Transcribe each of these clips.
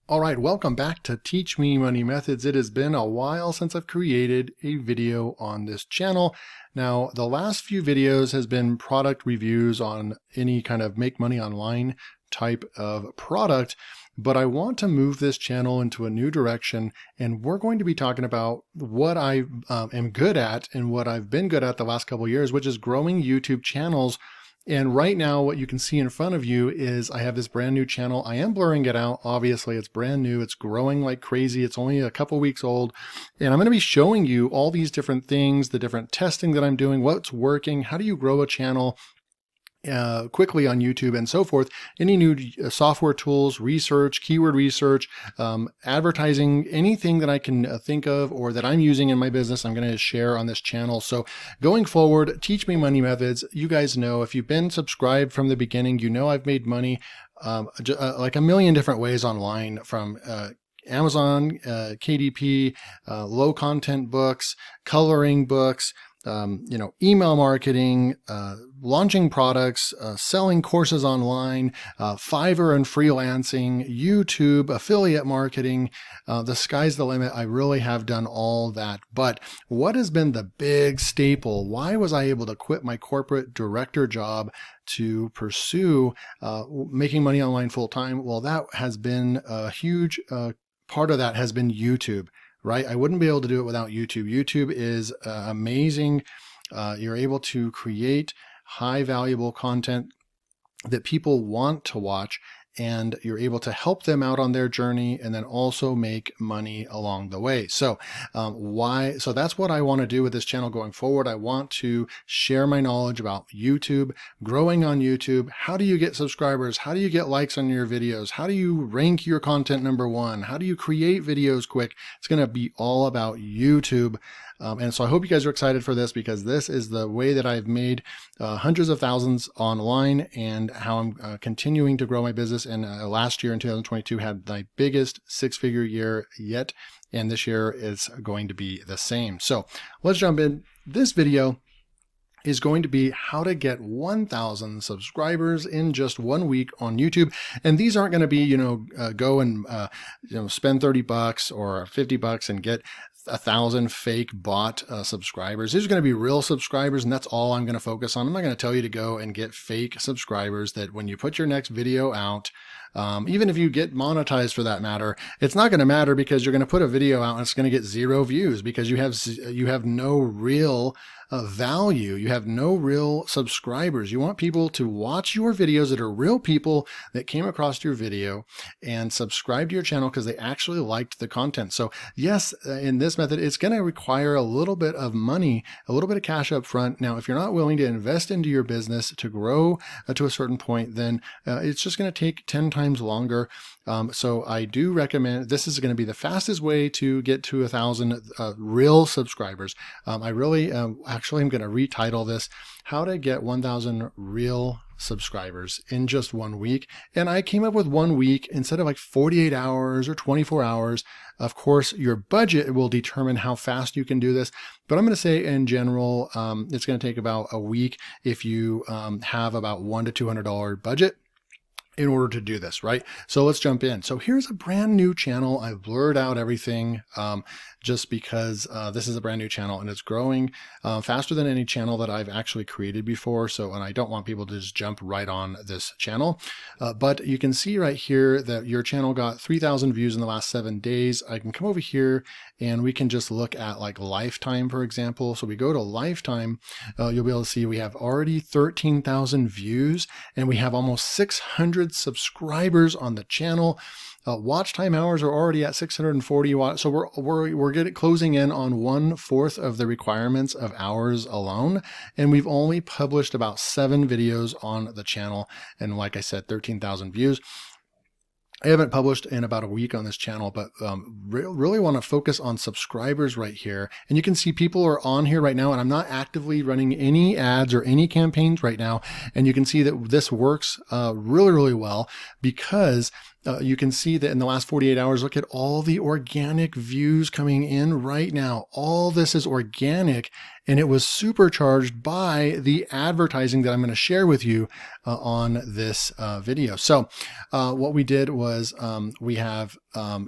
All right, welcome back to Teach Me Money Methods. It has been a while since I've created a video on this channel. Now, the last few videos has been product reviews on any kind of make money online type of product, but I want to move this channel into a new direction, and we're going to be talking about what I am good at and what I've been good at the last couple of years, which is growing YouTube channels. And right now, what you can see in front of you is I have this brand new channel. I am blurring it out. Obviously, it's brand new. It's growing like crazy. It's only a couple weeks old. And I'm going to be showing you all these different things, the different testing that I'm doing, what's working, how do you grow a channel quickly on YouTube and so forth. Any new software tools, research, keyword research, advertising, anything that I can think of or that I'm using in my business, I'm going to share on this channel. So going forward, Teach Me Money Methods. You guys know, if you've been subscribed from the beginning, you know I've made money like a million different ways online, from Amazon, KDP, low content books, coloring books, email marketing, launching products, selling courses online, Fiverr and freelancing, YouTube, affiliate marketing. The sky's the limit. I really have done all that. But what has been the big staple? Why was I able to quit my corporate director job to pursue making money online full time? Well, that has been a huge part of that has been YouTube. Right? I wouldn't be able to do it without YouTube. YouTube is amazing. You're able to create high valuable content that people want to watch, and you're able to help them out on their journey and then also make money along the way. So so that's what I want to do with this channel going forward. I want to share my knowledge about YouTube, growing on YouTube. How do you get subscribers? How do you get likes on your videos? How do you rank your content #1? How do you create videos quick? It's going to be all about YouTube. And so I hope you guys are excited for this, because this is the way that I've made hundreds of thousands online, and how I'm continuing to grow my business. And last year in 2022 had my biggest 6-figure year yet. And this year is going to be the same. So let's jump in. This video is going to be how to get 1,000 subscribers in just 1 week on YouTube. And these aren't going to be, go and, spend $30 or $50 and get 1,000 fake bot subscribers. These are going to be real subscribers, and that's all I'm going to focus on. I'm not going to tell you to go and get fake subscribers that when you put your next video out, even if you get monetized for that matter, it's not going to matter, because you're going to put a video out and it's going to get 0 views, because you have no real value. You have no real subscribers. You want people to watch your videos that are real people that came across your video and subscribe to your channel because they actually liked the content. So yes, in this method, it's going to require a little bit of money, a little bit of cash up front. Now, if you're not willing to invest into your business to grow to a certain point, then it's just going to take 10 times longer. So I do recommend, this is going to be the fastest way to get to 1,000 real subscribers. I really actually am going to retitle this, How to Get 1,000 Real Subscribers in Just 1 Week. And I came up with 1 week instead of like 48 hours or 24 hours. Of course, your budget will determine how fast you can do this. But I'm going to say in general, it's going to take about a week if you have about $100 to $200 budget in order to do this, right? So let's jump in. So here's a brand new channel. I've blurred out everything just because this is a brand new channel, and it's growing faster than any channel that I've actually created before. And I don't want people to just jump right on this channel. But you can see right here that your channel got 3,000 views in the last 7 days. I can come over here and we can just look at like lifetime, for example. So we go to lifetime, you'll be able to see we have already 13,000 views, and we have almost 600 subscribers on the channel. Watch time hours are already at 640. So we're getting closing in on 1/4 of the requirements of hours alone. And we've only published about 7 videos on the channel. And like I said, 13,000 views. I haven't published in about a week on this channel, but really want to focus on subscribers right here. And you can see people are on here right now, and I'm not actively running any ads or any campaigns right now. And you can see that this works really, really well, because you can see that in the last 48 hours, look at all the organic views coming in right now. All this is organic, and it was supercharged by the advertising that I'm going to share with you on this video. So what we did was we have,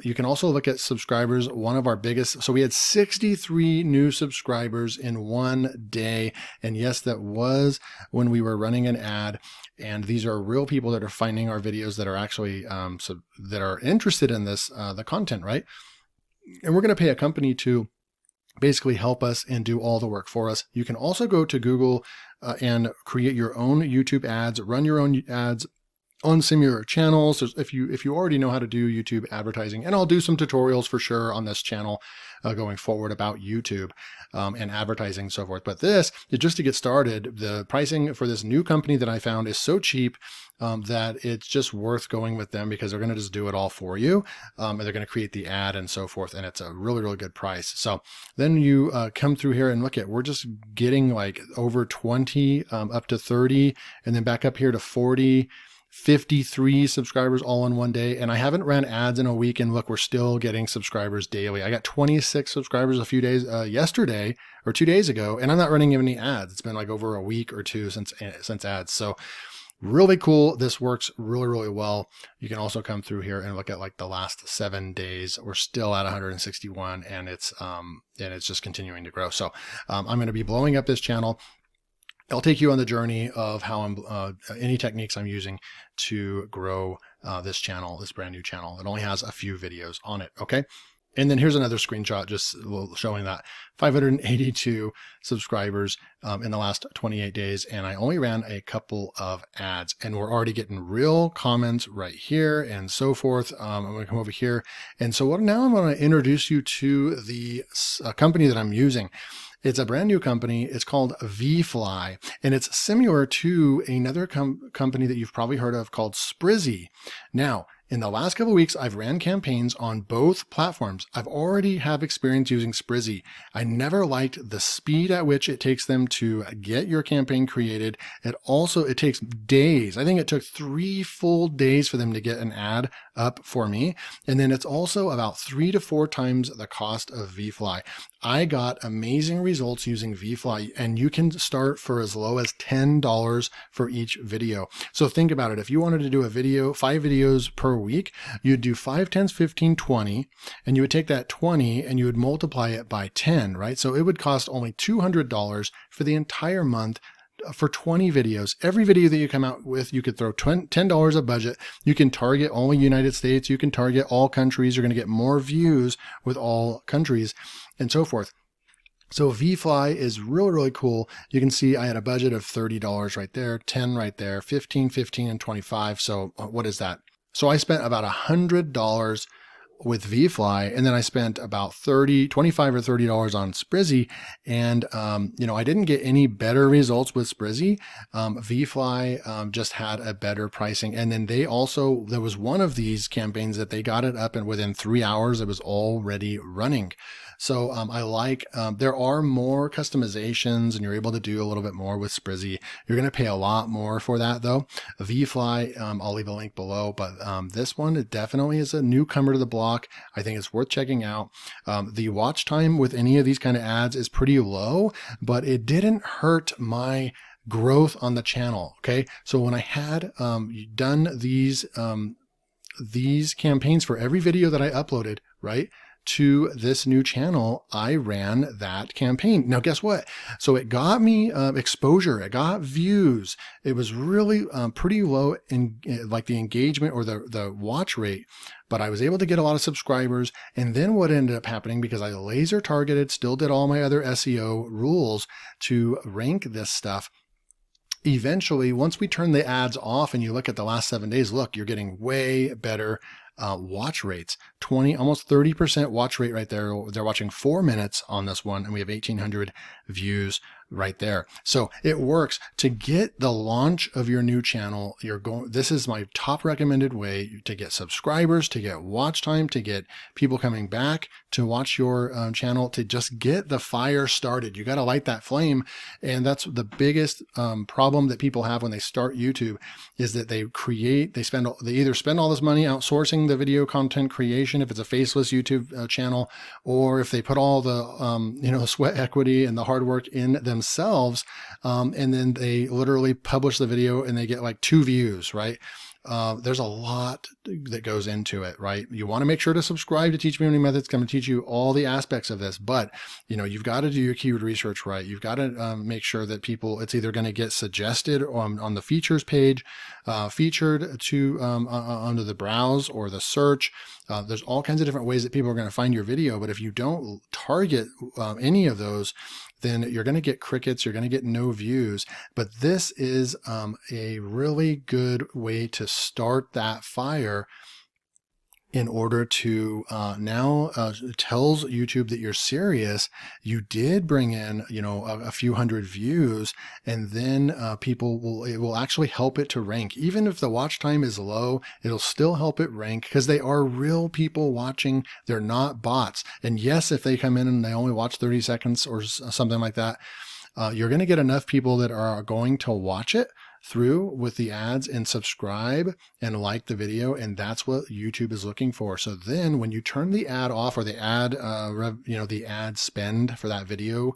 you can also look at subscribers. One of our biggest, so we had 63 new subscribers in one day. And yes, that was when we were running an ad. And these are real people that are finding our videos that are actually, that are interested in this, the content, right? And we're going to pay a company to basically help us and do all the work for us. You can also go to Google and create your own YouTube ads, run your own ads on similar channels. If you already know how to do YouTube advertising, and I'll do some tutorials for sure on this channel going forward about YouTube and advertising and so forth. But this is just to get started. The pricing for this new company that I found is so cheap that it's just worth going with them, because they're going to just do it all for you. And they're going to create the ad and so forth. And it's a really, really good price. So then you come through here and look at, we're just getting like over 20 up to 30, and then back up here to 40, 53 subscribers all in one day. And I haven't ran ads in a week, and look, we're still getting subscribers daily. I got 26 subscribers a few days yesterday or 2 days ago, and I'm not running any ads. It's been like over a week or two since ads. So really cool. This works really, really well. You can also come through here and look at like the last 7 days. We're still at 161, and it's just continuing to grow. So I'm going to be blowing up this channel. I'll take you on the journey of how I'm, any techniques I'm using to grow this channel, this brand new channel. It only has a few videos on it. Okay. And then here's another screenshot just showing that 582 subscribers in the last 28 days. And I only ran a couple of ads, and we're already getting real comments right here and so forth. I'm going to come over here. And so now I'm going to introduce you to the company that I'm using. It's a brand new company. It's called VFly, and it's similar to another company that you've probably heard of called Sprizzy. Now, in the last couple of weeks, I've ran campaigns on both platforms. I've already have experience using Sprizzy. I never liked the speed at which it takes them to get your campaign created. It takes days. I think it took 3 full days for them to get an ad up for me. And then it's also about 3 to 4 times the cost of VFly. I got amazing results using VFly, and you can start for as low as $10 for each video. So think about it. If you wanted to do a video, 5 videos per week, you'd do 5 times 15, 20, and you would take that 20 and you would multiply it by 10, right? So it would cost only $200 for the entire month for 20 videos. Every video that you come out with, you could throw $10 a budget. You can target only United States. You can target all countries. You're going to get more views with all countries and so forth. So VFly is really, really cool. You can see I had a budget of $30 right there, 10 right there, 15, 15, and 25. So what is that? So I spent about $100 with VFly, and then I spent about $25 or $30 on Sprizzy. And, I didn't get any better results with Sprizzy. VFly just had a better pricing. And then there was one of these campaigns that they got it up, and within 3 hours, it was already running. So I like, there are more customizations, and you're able to do a little bit more with Sprizzy. You're going to pay a lot more for that though. VFly, I'll leave a link below, but this one, it definitely is a newcomer to the block. I think it's worth checking out. The watch time with any of these kind of ads is pretty low, but it didn't hurt my growth on the channel. Okay. So when I had done these campaigns for every video that I uploaded, right, to this new channel, I ran that campaign. Now, guess what? So it got me exposure. It got views. It was really pretty low in like the engagement or the watch rate, but I was able to get a lot of subscribers. And then what ended up happening, because I laser targeted, still did all my other SEO rules to rank this stuff. Eventually, once we turn the ads off and you look at the last 7 days, look, you're getting way better watch rates, almost 30% watch rate right there. They're watching 4 minutes on this one, and we have 1,800 views right there. So it works to get the launch of your new channel. This is my top recommended way to get subscribers, to get watch time, to get people coming back to watch your channel, to just get the fire started. You got to light that flame. And that's the biggest problem that people have when they start YouTube, is that they either spend all this money outsourcing the video content creation, if it's a faceless YouTube channel, or if they put all the sweat equity and the hard work in themselves, and then they literally publish the video and they get like 2 views, right? There's a lot that goes into it, right? You want to make sure to subscribe to Teach Me Money Methods. It's going to teach you all the aspects of this, but you've got to do your keyword research right. You've got to make sure that it's either going to get suggested on the features page, featured to under the browse or the search. There's all kinds of different ways that people are going to find your video, but if you don't target any of those, then you're going to get crickets, you're going to get no views. But this is a really good way to start that fire in order to now tells YouTube that you're serious. You did bring in, a few hundred views, and then it will actually help it to rank. Even if the watch time is low, it'll still help it rank because they are real people watching. They're not bots. And yes, if they come in and they only watch 30 seconds or something like that, you're going to get enough people that are going to watch it through with the ads and subscribe and like the video, and that's what YouTube is looking for. So then when you turn the ad off, or the ad the ad spend for that video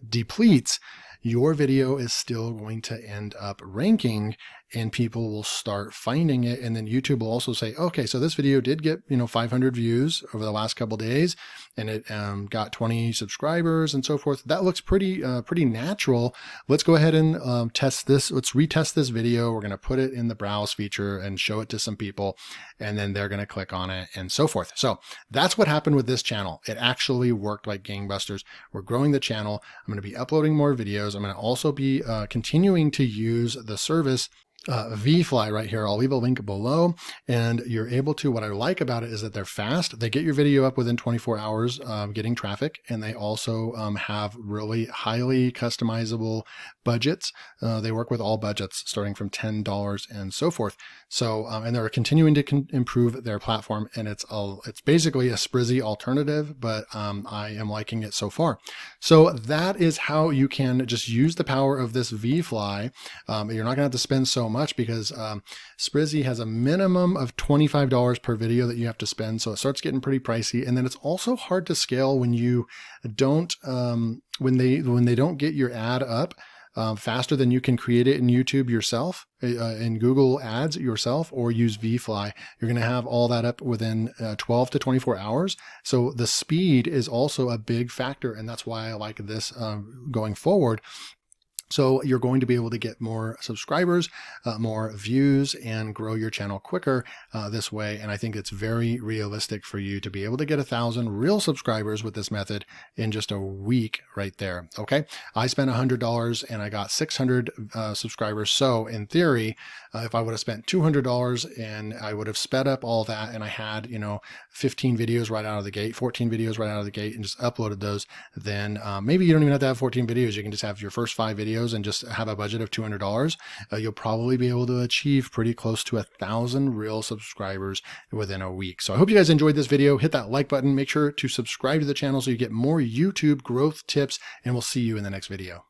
depletes, your video is still going to end up ranking, and people will start finding it. And then YouTube will also say, okay, so this video did get 500 views over the last couple of days, and it got 20 subscribers and so forth. That looks pretty natural. Let's go ahead and test this. Let's retest this video. We're going to put it in the browse feature and show it to some people, and then they're going to click on it and so forth. So that's what happened with this channel. It actually worked like gangbusters. We're growing the channel. I'm going to be uploading more videos. I'm going to also be continuing to use the service VFly right here. I'll leave a link below, and you're able to, what I like about it is that they're fast. They get your video up within 24 hours getting traffic, and they also have really highly customizable budgets. They work with all budgets starting from $10 and so forth. So, and they're continuing to improve their platform, and it's basically a Sprizzy alternative, but I am liking it so far. So that is how you can just use the power of this VFly. You're not gonna have to spend so much, because Sprizzy has a minimum of $25 per video that you have to spend. So it starts getting pretty pricey. And then it's also hard to scale when you don't, when they don't get your ad up faster than you can create it in YouTube yourself, in Google Ads yourself, or use VFly. You're going to have all that up within 12 to 24 hours. So the speed is also a big factor. And that's why I like this going forward. So you're going to be able to get more subscribers, more views, and grow your channel quicker this way. And I think it's very realistic for you to be able to get 1,000 real subscribers with this method in just a week right there. Okay. I spent $100 and I got 600 subscribers. So in theory, if I would have spent $200 and I would have sped up all that, and I had, 15 videos right out of the gate, 14 videos right out of the gate, and just uploaded those, then maybe you don't even have to have 14 videos. You can just have your first 5 videos and just have a budget of $200. You'll probably be able to achieve pretty close to 1,000 real subscribers within a week. So I hope you guys enjoyed this video. Hit that like button. Make sure to subscribe to the channel so you get more YouTube growth tips, and we'll see you in the next video.